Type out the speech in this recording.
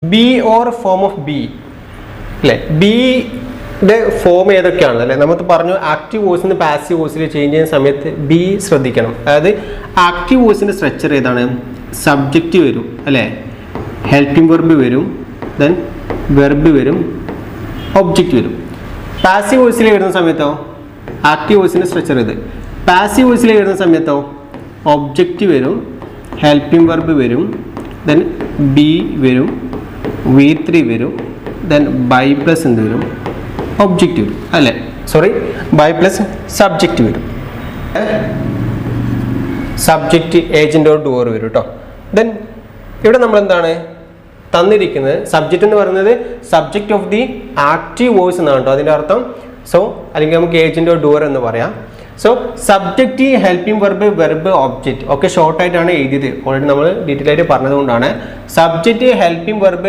B or form of B അല്ലേ? ബിയുടെ form ഏതൊക്കെയാണ് അല്ലെ? നമുക്ക് പറഞ്ഞു ആക്റ്റീവ് വോയിസിൽ നിന്ന് പാസീവ് വോയിസിൽ ചേഞ്ച് ചെയ്യുന്ന സമയത്ത് ബി ശ്രദ്ധിക്കണം. അതായത് ആക്റ്റീവ് വോയിസിന്റെ സ്ട്രക്ചർ ഏതാണ്? സബ്ജക്റ്റ് വരും അല്ലേ, ഹെൽപ്പിംഗ് വെർബ് വരും, ദെൻ വെർബ് വരും, ഒബ്ജക്റ്റ് വരും. പാസീവ് വോയിസിൽ വരുന്ന സമയത്തോ ആക്റ്റീവ് വോയിസിന്റെ സ്ട്രക്ചർ ഇത്. പാസീവ് വോയിസിൽ വരുന്ന സമയത്തോ ഒബ്ജക്റ്റ് വരും, ഹെൽപ്പിംഗ് വെർബ് വരും, ദെൻ ബി വരും, V3 വരും, ദെൻ ബൈ പ്ലസ് എന്ത് വരും? ഒബ്ജക്റ്റ് വരും അല്ലേ? സോറി, ബൈ പ്ലസ് സബ്ജക്റ്റ് വരും. സബ്ജക്റ്റ് ഏജന്റ് ഓർ ഡൂവർ വരും കേട്ടോ. ദെൻ ഇവിടെ നമ്മൾ എന്താണ് തന്നിരിക്കുന്നത്? സബ്ജക്റ്റ് എന്ന് പറയുന്നത് subject of the active voice എന്നാണ് കേട്ടോ അതിൻ്റെ അർത്ഥം. സോ അല്ലെങ്കിൽ നമുക്ക് ഏജന്റ് ഓർ ഡൂവർ എന്ന് പറയാം. So subject, helping verb, verb, object ഒക്കെ ഷോർട്ട് ആയിട്ടാണ് എഴുതിയത്. ഓൾറെഡി നമ്മൾ ഡീറ്റെയിൽ ആയിട്ട് പറഞ്ഞതുകൊണ്ടാണ്. Subject, helping verb,